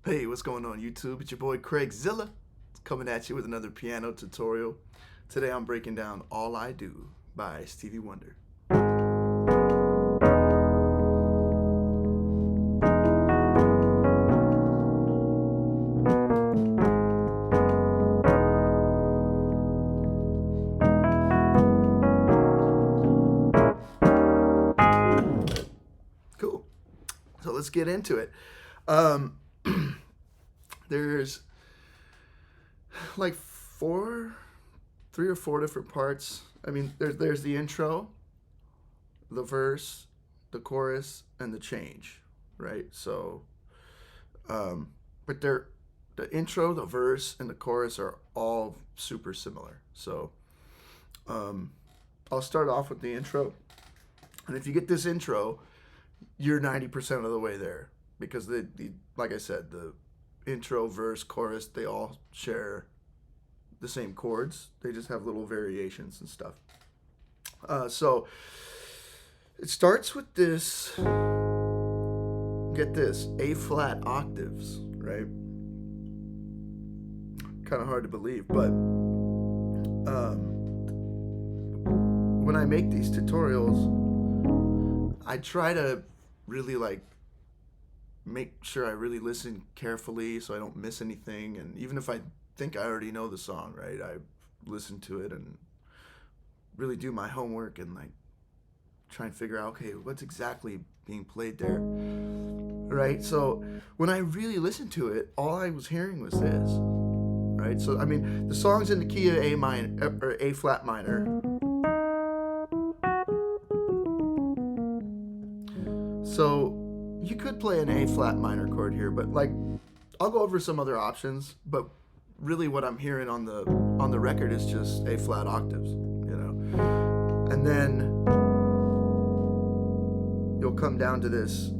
Hey, what's going on YouTube? It's your boy Craigzilla coming at you with another piano tutorial. Today I'm breaking down All I Do by Stevie Wonder. Cool. So let's get into it. There's like three or four different parts. I mean, there's the intro, the verse, the chorus, and the change, right? So, but the intro, the verse, and the chorus are all super similar. So, I'll start off with the intro, and if you get this intro, you're 90% of the way there because like I said, the intro, verse, chorus, they all share the same chords. They just have little variations and stuff. So it starts with this, get this, A flat octaves, right? Kind of hard to believe, but when I make these tutorials, I try to really make sure I really listen carefully so I don't miss anything. And even if I think I already know the song, right, I listen to it and really do my homework and try and figure out, okay, what's exactly being played there, right? So when I really listened to it, all I was hearing was this, right? So I mean, the song's in the key of A minor or A flat minor. So you could play an A flat minor chord here, but I'll go over some other options, but really what I'm hearing on the record is just A flat octaves, you know. And then you'll come down to this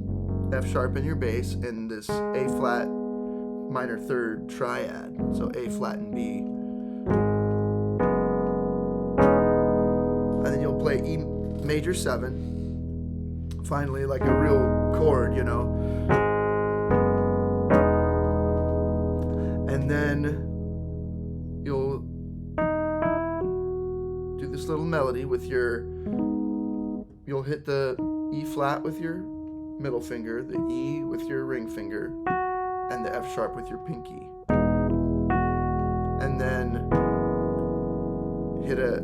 F sharp in your bass and this A flat minor third triad. So A flat and B. And then you'll play E major 7. Finally, like a real chord, you know. And then you'll do this little melody with you'll hit the E flat with your middle finger, the E with your ring finger, and the F sharp with your pinky. And then hit a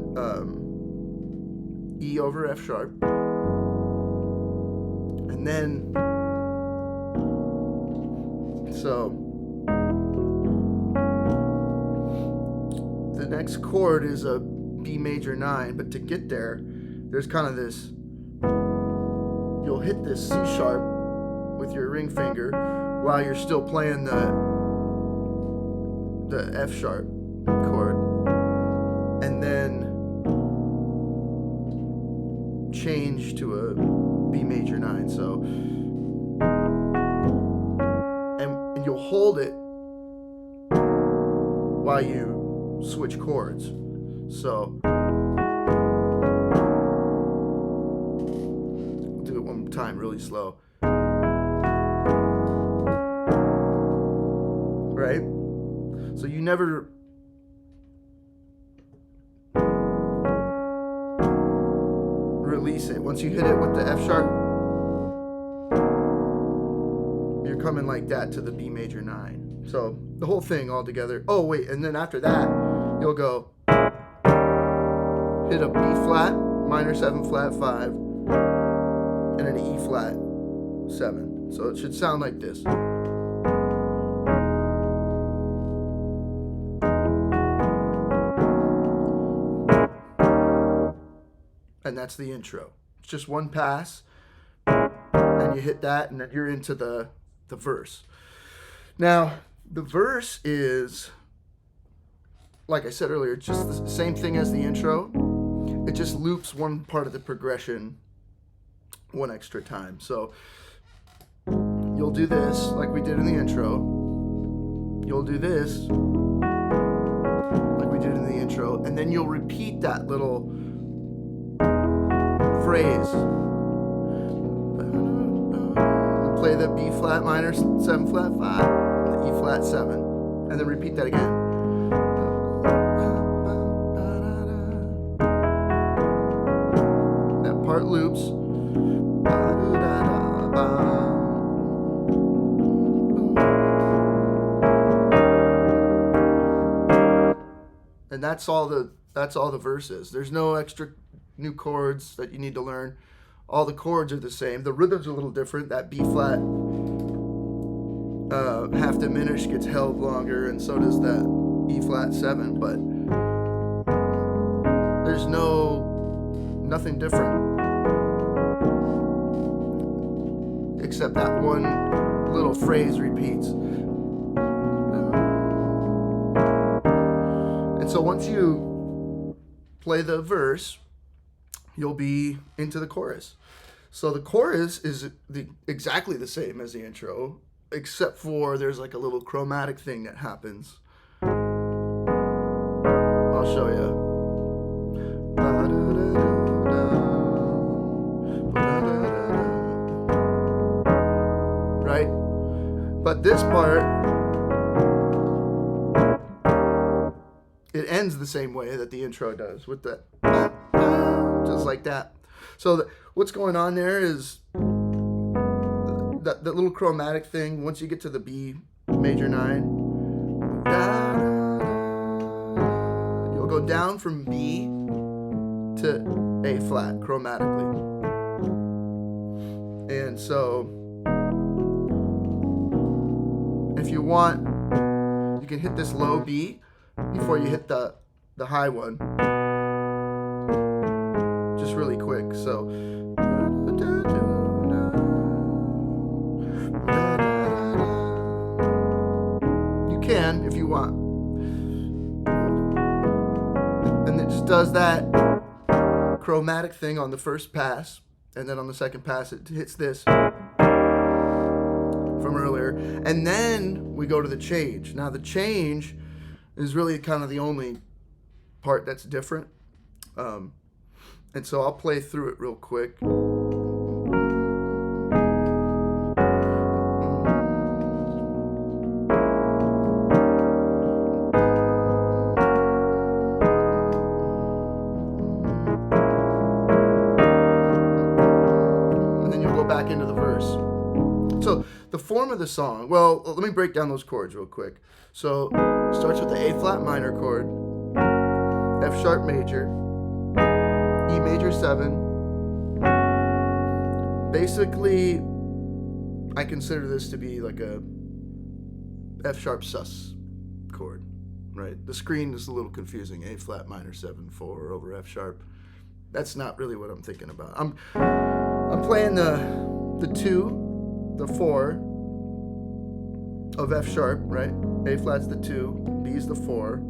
E over F sharp. And then, so the next chord is a B major 9, but to get there, there's kind of this, you'll hit this C sharp with your ring finger while you're still playing the F sharp chord, and then change to a B major 9. So, and you'll hold it while you switch chords. So, we'll do it one more time really slow. Right? So you never release it. Once you hit it with the F sharp, you're coming like that to the B major 9. So the whole thing all together. Oh wait, and then after that, you'll go hit a B flat, minor 7 flat 5, and an E flat 7. So it should sound like this. And that's the intro. It's just one pass, and you hit that, and then you're into the verse. Now, the verse is, like I said earlier, it's just the same thing as the intro. It just loops one part of the progression one extra time. So you'll do this like we did in the intro. You'll do this like we did in the intro, and then you'll repeat that little phrase. Play the B flat minor 7 flat 5, the flat 7, and then repeat that again. That part loops. And that's all the verses. There's no extra new chords that you need to learn. All the chords are the same. The rhythm's a little different. That B flat half diminished gets held longer, and so does that E flat 7. But there's nothing different except that one little phrase repeats. And so once you play the verse, you'll be into the chorus. So the chorus is exactly the same as the intro, except for there's like a little chromatic thing that happens. I'll show you. Right? But this part, it ends the same way that the intro does, with that, just like that. So what's going on there is that little chromatic thing. Once you get to the B major 9, you'll go down from B to A flat chromatically. And so if you want, you can hit this low B before you hit the high one, just really quick. So you can if you want, and it just does that chromatic thing on the first pass, and then on the second pass it hits this from earlier, and then we go to the change. Now the change is really kind of the only part that's different. And so I'll play through it real quick. And then you'll go back into the verse. So the form of the song, well, let me break down those chords real quick. So it starts with the A flat minor chord, F sharp major, E major 7. Basically, I consider this to be like a F sharp sus chord, right? The screen is a little confusing. A flat minor 7 4 over F sharp. That's not really what I'm thinking about. I'm playing the 2, the 4 of F sharp, right? A flat's the 2, B's the 4,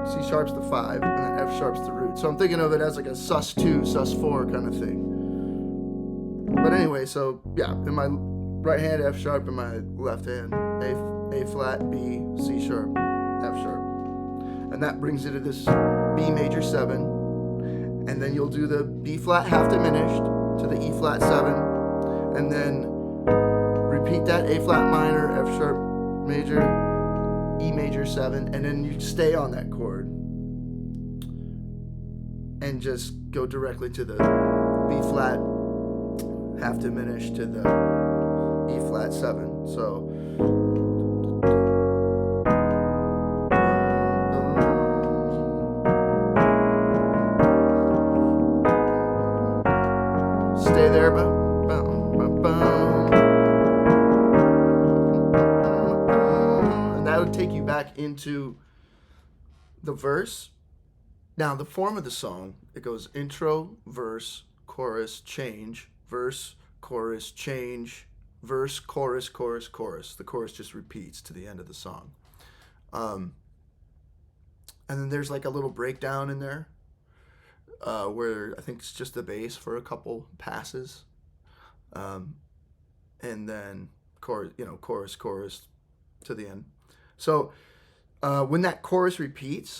C sharp's the 5, and then F sharp's the root. So I'm thinking of it as like a sus 2, sus 4 kind of thing. But anyway, so yeah, in my right hand F sharp, in my left hand A flat, B, C sharp, F sharp. And that brings you to this B major 7. And then you'll do the B flat half diminished to the E flat 7. And then repeat that A flat minor, F sharp major, E major 7, and then you stay on that chord and just go directly to the B flat half diminished to the E flat 7. So stay there, and that would take you back into the verse. Now, the form of the song, it goes intro, verse, chorus, change, verse, chorus, change, verse, chorus, chorus, chorus. The chorus just repeats to the end of the song. And then there's like a little breakdown in there where I think it's just the bass for a couple passes. And then chorus, chorus to the end. So when that chorus repeats,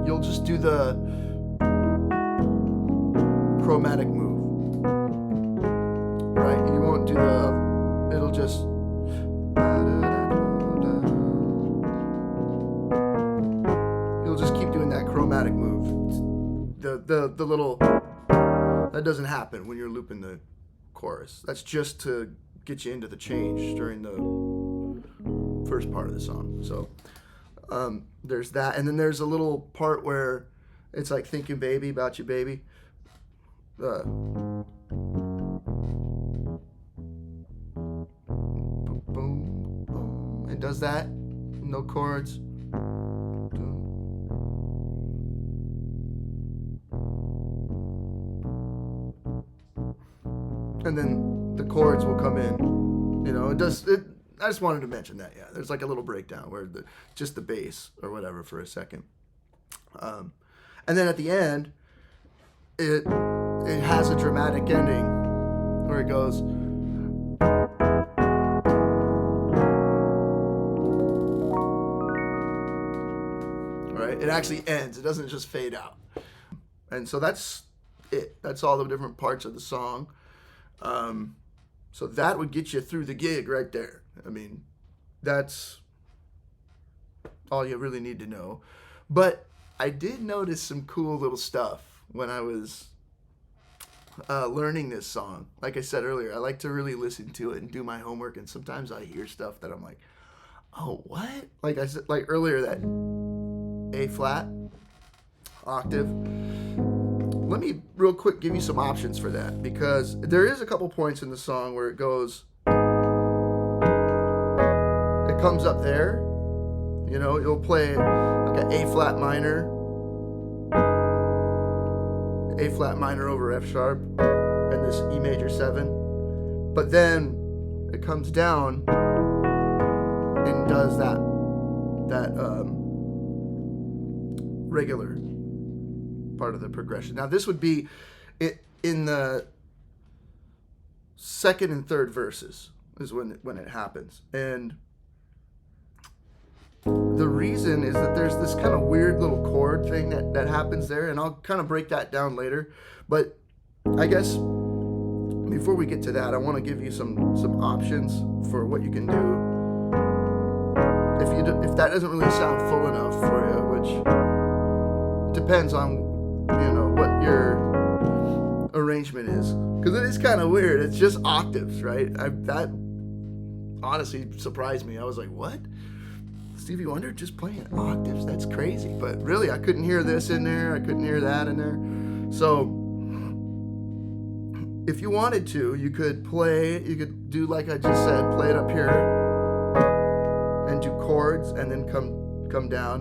you'll just do the chromatic move, right? You won't do it'll just You'll just keep doing that chromatic move. The little, that doesn't happen when you're looping the chorus. That's just to get you into the change during the first part of the song. So there's that, and then there's a little part where it's like thinking baby about you, baby. Boom, boom. It does that. No chords. And then the chords will come in. You know, it does. I just wanted to mention that. Yeah, there's like a little breakdown where just the bass or whatever for a second. And then at the end, it has a dramatic ending where it goes. Right? It actually ends. It doesn't just fade out. And so that's it. That's all the different parts of the song. So that would get you through the gig right there. I mean, that's all you really need to know. But I did notice some cool little stuff when I was learning this song. Like I said earlier, I like to really listen to it and do my homework, and sometimes I hear stuff that I'm like, oh, what? Like I said, like earlier, that A flat octave. Let me real quick give you some options for that, because there is a couple points in the song where it goes, it comes up there, you know, you'll play like an A flat minor over F sharp, and this E major 7, but then it comes down and does that regular part of the progression. Now this would be in the second and third verses is when it happens, and the reason is that there's this kind of weird little chord thing that happens there, and I'll kind of break that down later. But I guess before we get to that, I want to give you some options for what you can do if that doesn't really sound full enough for you, which depends on, you know, what your arrangement is, because it is kind of weird. It's just octaves, right? That honestly surprised me. I was like, what? Stevie Wonder just playing octaves? That's crazy. But really, I couldn't hear this in there. I couldn't hear that in there. So if you wanted to, you could do like I just said, play it up here and do chords, and then come down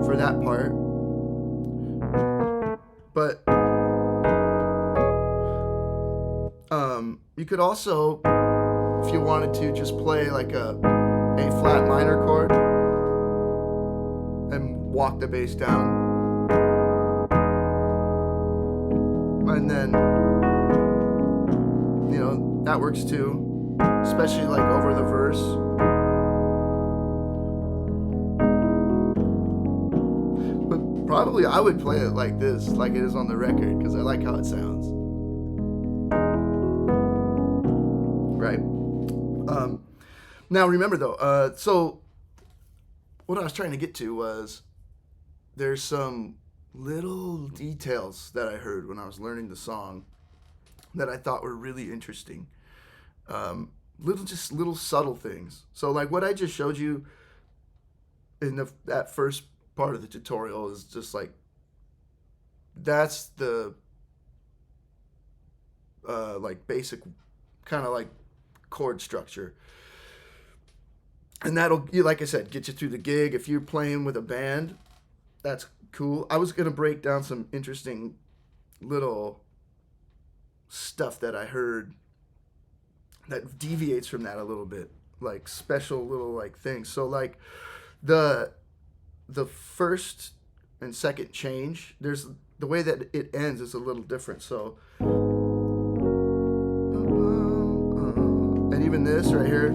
for that part. But you could also, if you wanted to, just play like a flat minor chord and walk the bass down, and then, you know, that works too, especially like over the verse. But probably I would play it like this, like it is on the record, because I like how it sounds. Right. Now remember though, so what I was trying to get to was there's some little details that I heard when I was learning the song that I thought were really interesting. Little subtle things. So like what I just showed you in that first part of the tutorial is just like, that's the like basic kind of like chord structure. And that'll, like I said, get you through the gig. If you're playing with a band, that's cool. I was going to break down some interesting little stuff that I heard that deviates from that a little bit, like special little like things. So like the first and second change, there's the way that it ends is a little different. So and even this right here,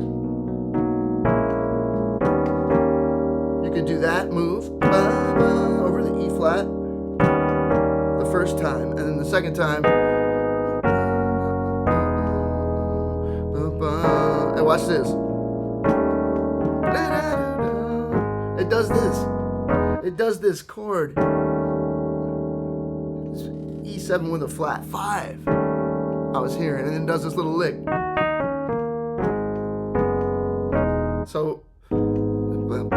you could do that move over the E flat the first time, and then the second time Now watch this. It does this. It does this chord. It's E7 with a flat 5. I was hearing, and then it does this little lick. So, and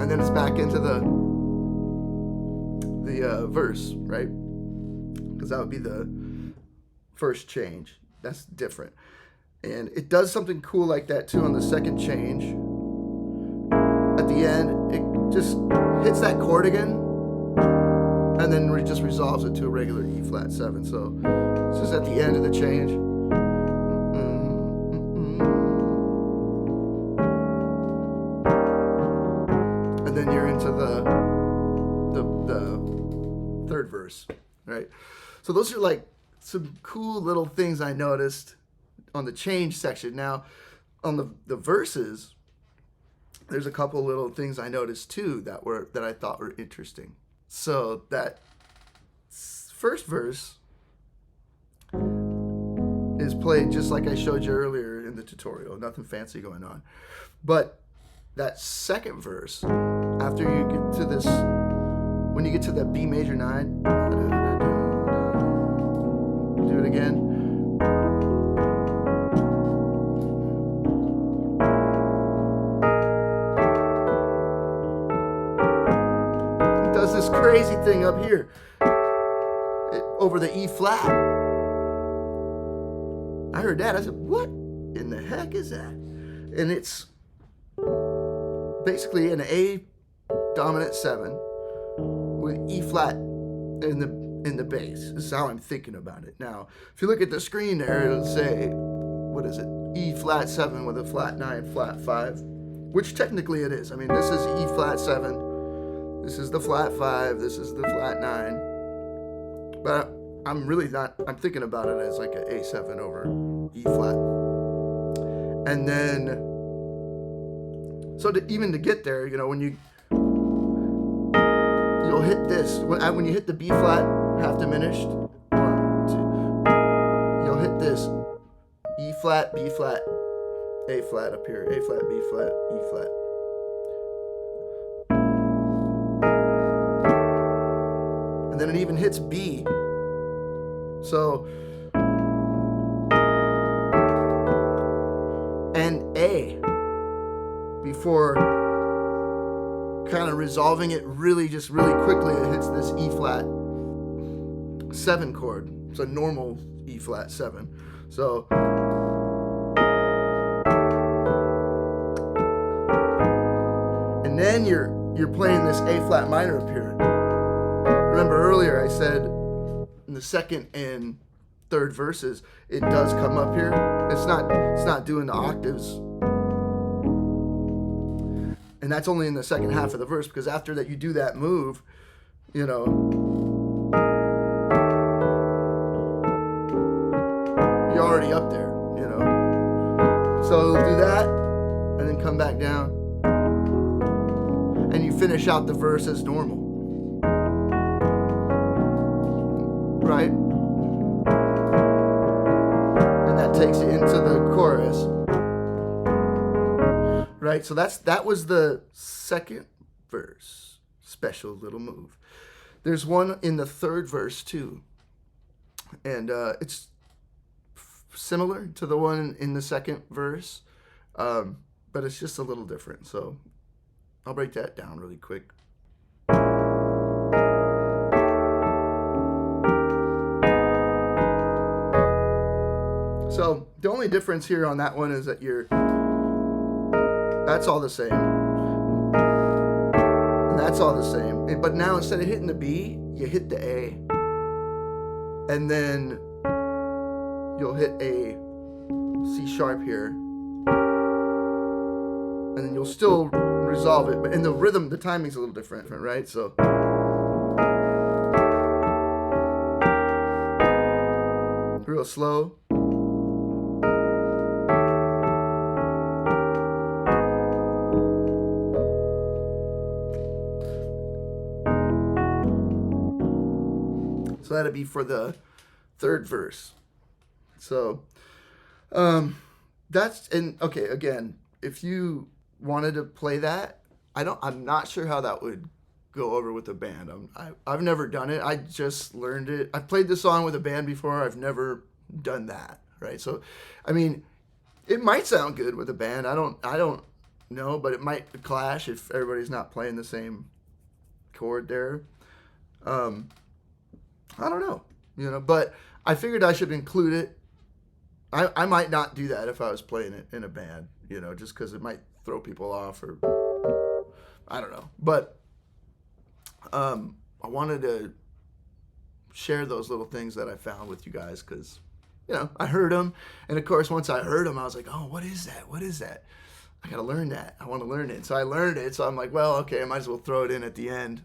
then it's back into the verse, right? Because that would be the first change. That's different. And it does something cool like that too on the second change. At the end, it just hits that chord again, and then just resolves it to a regular E flat 7. So it's just at the end of the change. And then you're into the third verse, right? So those are like some cool little things I noticed on the change section. Now, on the verses, there's a couple little things I noticed too that I thought were interesting. So that first verse is played just like I showed you earlier in the tutorial. Nothing fancy going on. But that second verse, after you get to this, when you get to the B major 9, do it again. It does this crazy thing up here over the E flat. I heard that. I said, what in the heck is that? And it's basically an A dominant 7 with E flat in the bass. This is how I'm thinking about it. Now, if you look at the screen there, it'll say, what is it? E flat 7 with a flat 9, flat 5, which technically it is. I mean, this is E flat 7. This is the flat 5. This is the flat 9. But I'm really not, I'm thinking about it as like an A7 over E flat. And then, so even to get there, you know, when you'll hit this, when you hit the B flat half diminished, 1, 2, you'll hit this E flat, B flat, A flat up here, A flat, B flat, E flat. And then it even hits B. So, and A, before kind of resolving it really quickly, it hits this E flat 7 chord. It's a normal E flat 7. So, and then you're playing this A flat minor up here. Remember earlier I said in the second and third verses it does come up here. It's not doing the octaves. And that's only in the second half of the verse, because after that you do that move, you know, you're already up there, you know. So do that and then come back down. And you finish out the verse as normal. Right? And that takes you into the chorus. Right? So that was the second verse. Special little move. There's one in the third verse too. And it's similar to the one in the second verse. But it's just a little different. So I'll break that down really quick. So the only difference here on that one is that that's all the same. And that's all the same. But now instead of hitting the B, you hit the A. And then you'll hit a C sharp here. And then you'll still resolve it. But in the rhythm, the timing's a little different, right? So real slow. So that'd be for the third verse. So that's, and okay, again, if you wanted to play that, I'm not sure how that would go over with a band. I've never done it. I just learned it. I've played this song with a band before. I've never done that, right? So, I mean, it might sound good with a band. I don't know, but it might clash if everybody's not playing the same chord there. I don't know, but I figured I should include it. I might not do that if I was playing it in a band, just because it might throw people off, or I don't know. But I wanted to share those little things that I found with you guys because, I heard them. And of course, once I heard them, I was like, oh, what is that? What is that? I got to learn that. I want to learn it. So I learned it. So I'm like, well, okay, I might as well throw it in at the end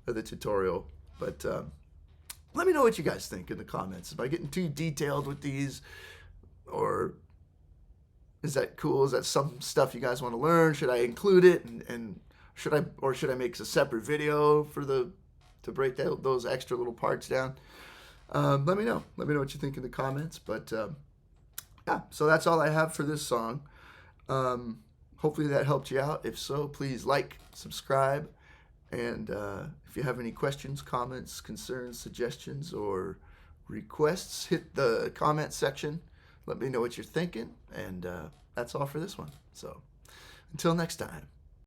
of the tutorial. But let me know what you guys think in the comments. Am I getting too detailed with these? Or is that cool? Is that some stuff you guys want to learn? Should I include it? And should I make a separate video to break those extra little parts down? Let me know. Let me know what you think in the comments. But yeah, so that's all I have for this song. Hopefully that helped you out. If so, please like, subscribe, and if you have any questions, comments, concerns, suggestions, or requests, hit the comment section. Let me know what you're thinking, and that's all for this one. So until next time.